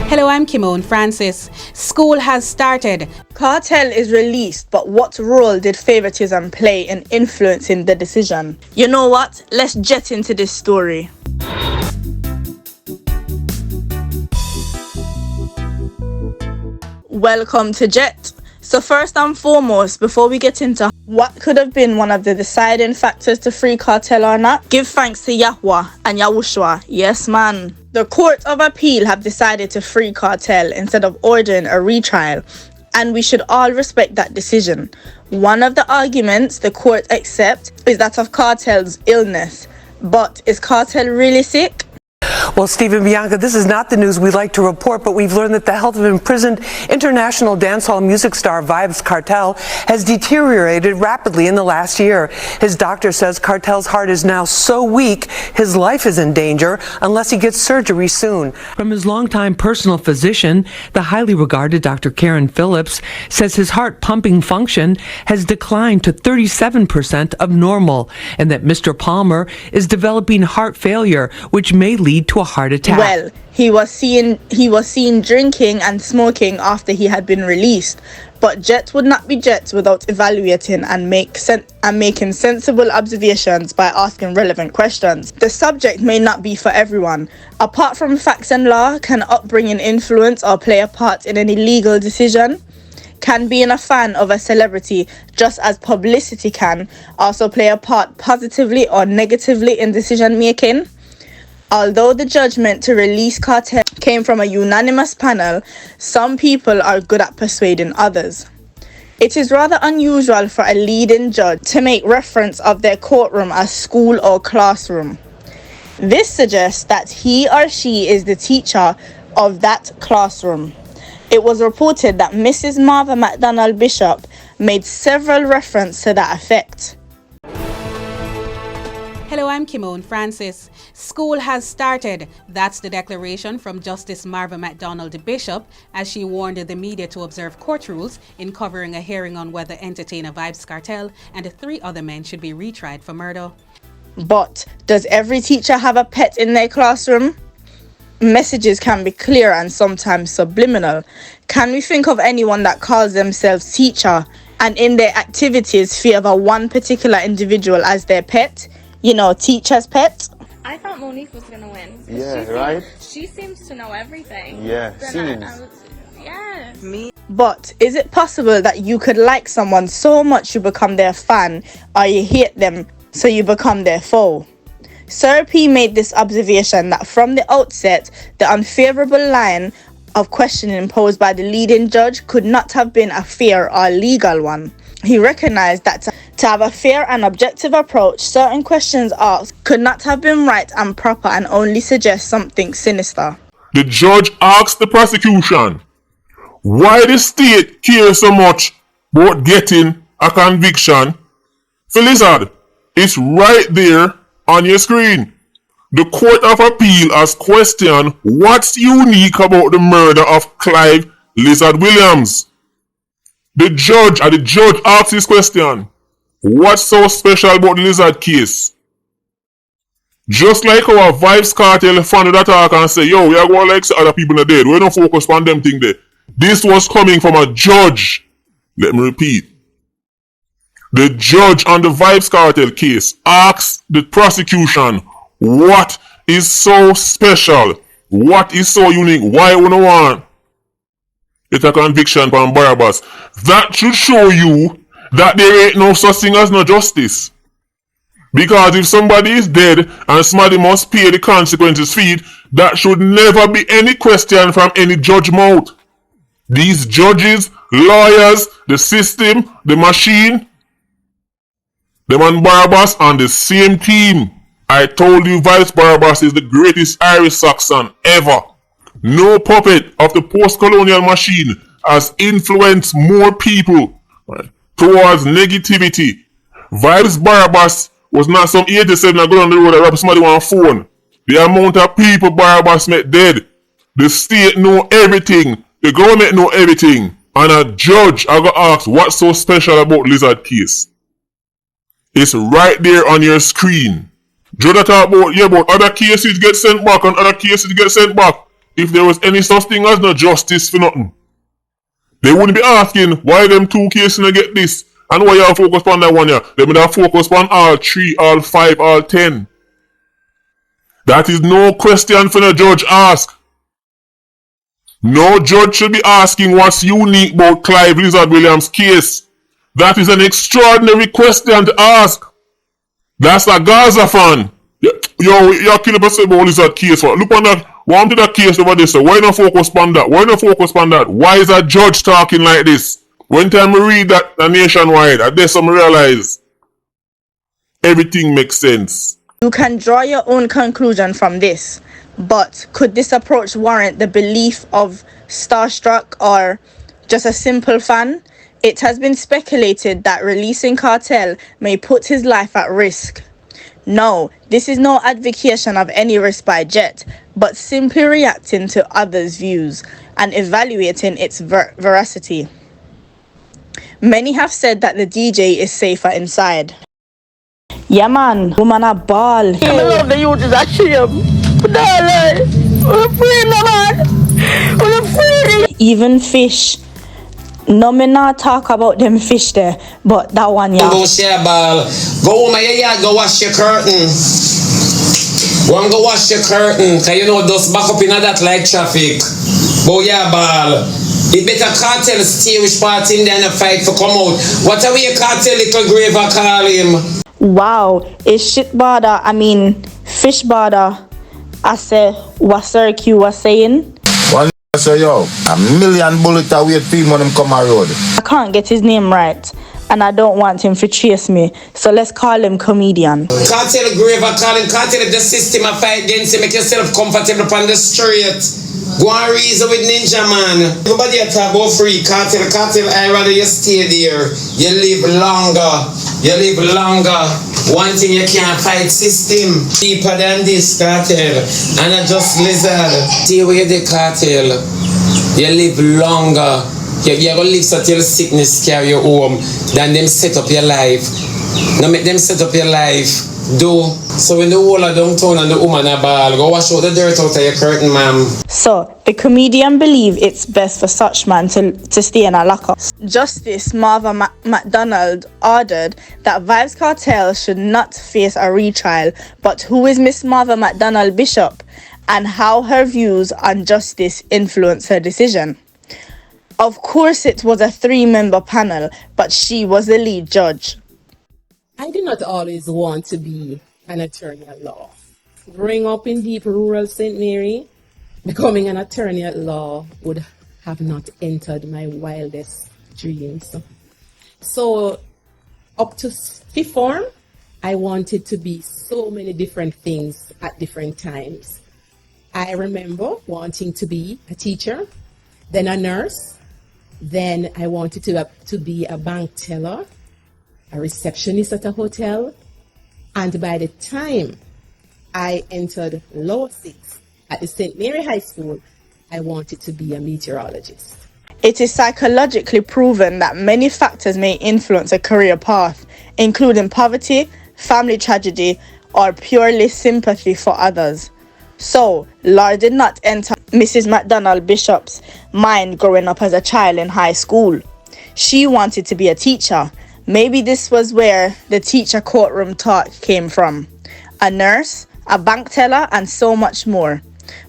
Hello, I'm Kimone Francis. School has started. Kartel is released, but what role did favoritism play in influencing the decision? You know what? Let's jet into this story. Welcome to Jet. So first and foremost, before we get into what could have been one of the deciding factors to free Kartel or not, give thanks to Yahweh and Yahushua. Yes, man. The Court of Appeal have decided to free Kartel instead of ordering a retrial, and we should all respect that decision. One of the arguments the court accepts is that of Kartel's illness. But is Kartel really sick? Well, Stephen, Bianca, this is not the news we'd like to report, but we've learned that the health of imprisoned international dancehall music star Vybz Kartel has deteriorated rapidly in the last year. His doctor says Kartel's heart is now so weak, his life is in danger unless he gets surgery soon. From his longtime personal physician, the highly regarded Dr. Karen Phillips says his heart pumping function has declined to 37% of normal, and that Mr. Palmer is developing heart failure, which may lead to a heart attack. Well, he was seen drinking and smoking after he had been released. But Jet would not be Jet without evaluating and making sensible observations by asking relevant questions. The subject may not be for everyone. Apart from facts and law, can upbringing influence or play a part in any legal decision? Can being a fan of a celebrity, just as publicity can, also play a part positively or negatively in decision making? Although the judgment to release Kartel came from a unanimous panel, some people are good at persuading others. It is rather unusual for a leading judge to make reference of their courtroom as school or classroom. This suggests that he or she is the teacher of that classroom. It was reported that Mrs. Martha McDonald Bishop made several references to that effect. Hello, I'm Kimone Francis. School has started. That's the declaration from Justice Marva McDonald Bishop as she warned the media to observe court rules in covering a hearing on whether entertainer Vybz Kartel and the 3 other men should be retried for murder. But does every teacher have a pet in their classroom? Messages can be clear and sometimes subliminal. Can we think of anyone that calls themselves teacher and in their activities favor one particular individual as their pet? You know, teacher's pet? I thought Monique was going to win. Right? She seems to know everything. Yeah, Me. But is it possible that you could like someone so much you become their fan, or you hate them so you become their foe? Sir P made this observation that from the outset, the unfavorable line of questioning posed by the leading judge could not have been a fair or legal one. He recognized that to have a fair and objective approach, certain questions asked could not have been right and proper and only suggest something sinister. The judge asked the prosecution, why the state cares so much about getting a conviction? For Lizard, it's right there on your screen. The Court of Appeal has questioned what's unique about the murder of Clive Lizard Williams. The judge asked this question, what's so special about the Lizard case? Just like our Vybz Kartel founded attack and say, yo, we are going like other people are dead. We don't focus on them thing there. This was coming from a judge. Let me repeat. The judge on the Vybz Kartel case asked the prosecution, what is so special? What is so unique? Why we don't want it's a conviction from Barabbas? That should show you that there ain't no such thing as no justice. Because if somebody is dead and somebody must pay the consequences for it, that should never be any question from any judge mouth. These judges, lawyers, the system, the machine, them and Barabbas on the same team. I told you Vybz Barabbas is the greatest Irish Saxon ever. No puppet of the post-colonial machine has influenced more people towards negativity. Vybz Barabbas was not some 87 that go on the road and rap somebody on a phone. The amount of people Barabbas met dead. The state know everything. The government know everything. And a judge I got asked what's so special about Lizard case. It's right there on your screen. Judge talk about, yeah, but other cases get sent back and other cases get sent back. if there was any such thing as no justice for nothing. They wouldn't be asking why them 2 cases not get this and why y'all focus on that one here. They would have focused on all 3, all 5, all 10. That is no question for the judge ask. No judge should be asking what's unique about Clive Lizard Williams' case. That is an extraordinary question to ask. That's a Gaza fan. You're killing us about Lizard case. Look on that. One to that case over this. Why not focus on that? Why not focus on that? Why is a judge talking like this? When time we read that nationwide, I guess some realize everything makes sense. You can draw your own conclusion from this, but could this approach warrant the belief of starstruck or just a simple fan? It has been speculated that releasing Kartel may put his life at risk. No, this is no advocation of any risk by Jet, but simply reacting to others' views and evaluating its veracity. Many have said that the DJ is safer inside. Yeah man, woman a ball. I love the youth is a shame. Even fish. No, me not talk about them fish there, but that one, yeah. Go share ball. Go home, yeah, go wash your curtain. Go wash your curtain, cause you know those back up in that like traffic. Go yeah ball. It better Kartel stay which part in there and fight for come out. What are we a Kartel little grave I call him? Wow, it's shit border, fish border. I say what Sir Q was saying. One say yo, a million bullets away for him when him come a road. I can't get his name right, and I don't want him to chase me, so let's call him comedian. Kartel grave I call him. Kartel the system I fight against him. Make yourself comfortable upon the street. Go and reason with Ninja Man. Everybody talk about free. Kartel, I rather you stay there. You live longer. One thing you can't fight system. Deeper than this, Kartel. And I just Lizard. Stay with the Kartel. You live longer. You're gonna live so till sickness carry you home. Than them set up your life. Now make them set up your life. Do. So when the whole of downtown and the woman are ball, go wash out the dirt out of your curtain, ma'am. So, the comedian believe it's best for such man to stay in a lockup. Justice Marva McDonald ordered that Vybz Kartel should not face a retrial, but who is Miss Marva McDonald Bishop and how her views on justice influence her decision? Of course it was a 3-member panel, but she was the lead judge. I did not always want to be an attorney at law. Growing up in deep rural St. Mary, becoming an attorney at law would have not entered my wildest dreams. So up to 5th form, I wanted to be so many different things at different times. I remember wanting to be a teacher, then a nurse, then I wanted to be a bank teller, a receptionist at a hotel, and by the time I entered lower 6 at the St. Mary High School, I wanted to be a meteorologist. It is psychologically proven that many factors may influence a career path, including poverty, family tragedy, or purely sympathy for others. So, law did not enter Mrs. McDonald Bishop's mind growing up as a child in high school. She wanted to be a teacher. Maybe this was where the teacher courtroom talk came from. A nurse, a bank teller, and so much more.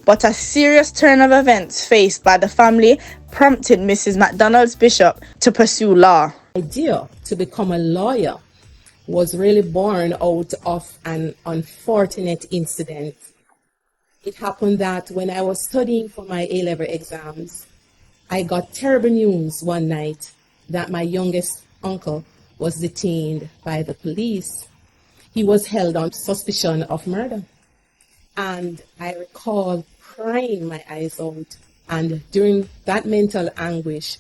But a serious turn of events faced by the family prompted Mrs. McDonald Bishop to pursue law. The idea to become a lawyer was really born out of an unfortunate incident. It happened that when I was studying for my A-level exams, I got terrible news one night that my youngest uncle was detained by the police. He was held on suspicion of murder. And I recall crying my eyes out. And during that mental anguish,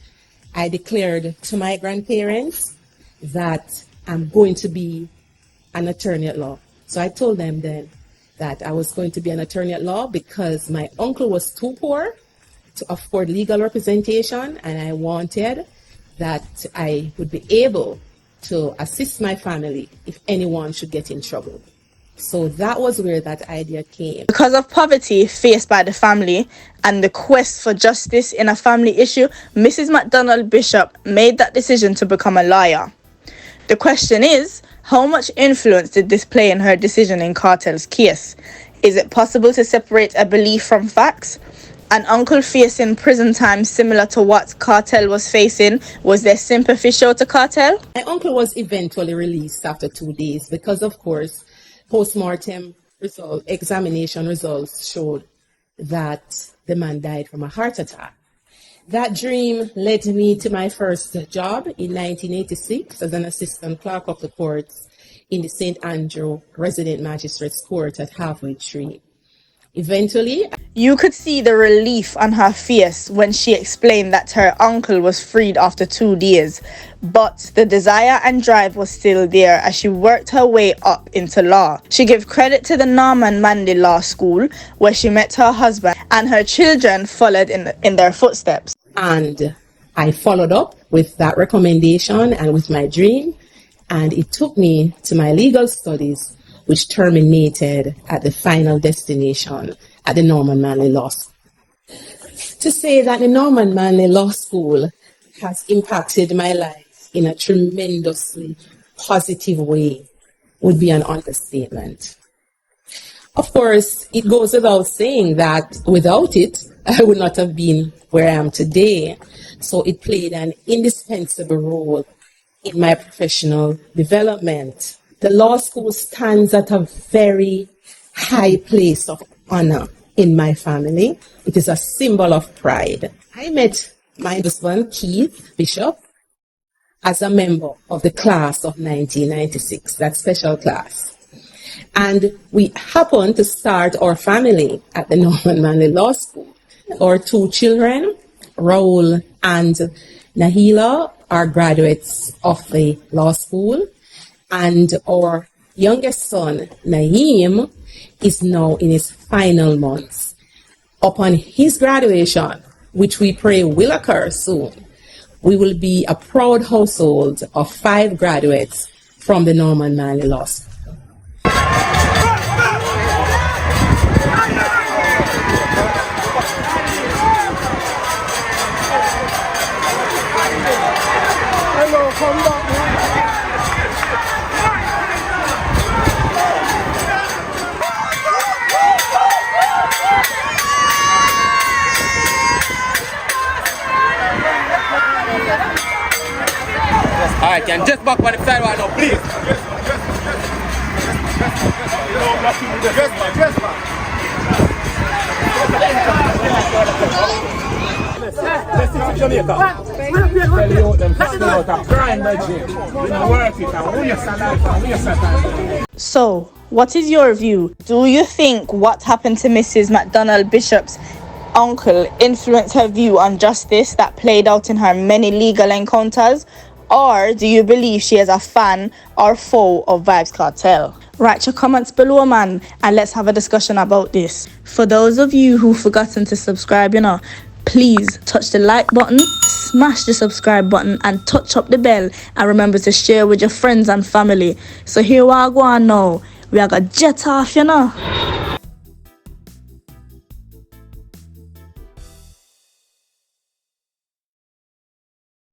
I declared to my grandparents that I'm going to be an attorney at law. So I told them then that I was going to be an attorney at law because my uncle was too poor to afford legal representation, and I wanted that I would be able to assist my family if anyone should get in trouble. So that was where that idea came. Because of poverty faced by the family and the quest for justice in a family issue, Mrs. McDonald Bishop made that decision to become a lawyer. The question is, how much influence did this play in her decision in Kartel's case? Is it possible to separate a belief from facts? An uncle facing prison time similar to what Kartel was facing, was there sympathy shown to Kartel? My uncle was eventually released after 2 days because, of course, post-mortem examination results showed that the man died from a heart attack. That dream led me to my first job in 1986 as an assistant clerk of the courts in the St. Andrew Resident Magistrates Court at Halfway Tree. Eventually, you could see the relief on her face when she explained that her uncle was freed after 2 days, but the desire and drive was still there as she worked her way up into law. She gave credit to the Norman Manley Law School, where she met her husband, and her children followed in their footsteps. And I followed up with that recommendation and with my dream, and it took me to my legal studies, which terminated at the final destination at the Norman Manley Law School. To say that the Norman Manley Law School has impacted my life in a tremendously positive way would be an understatement. Of course, it goes without saying that without it, I would not have been where I am today. So it played an indispensable role in my professional development. The law school stands at a very high place of honor in my family. It is a symbol of pride. I met my husband, Keith Bishop, as a member of the class of 1996, that special class. And we happened to start our family at the Norman Manley Law School. Our 2 children, Raul and Nahila, are graduates of the law school. And our youngest son, Naeem, is now in his final months. Upon his graduation, which we pray will occur soon, we will be a proud household of 5 graduates from the Norman Manley Law School. Alright, can just back on the side right now, please. Let's sit in Jamaica. Tell you them to stay out of crime, my Jim. We don't work it and we waste our life and waste our time. So, what is your view? Do you think what happened to Mrs. McDonald Bishop's uncle influenced her view on justice that played out in her many legal encounters? Or do you believe she is a fan or foe of Vybz Kartel? Write your comments below, man, and let's have a discussion about this. For those of you who've forgotten to subscribe, please touch the like button, smash the subscribe button, and touch up the bell. And remember to share with your friends and family. So here we are going now. We are gonna jet off,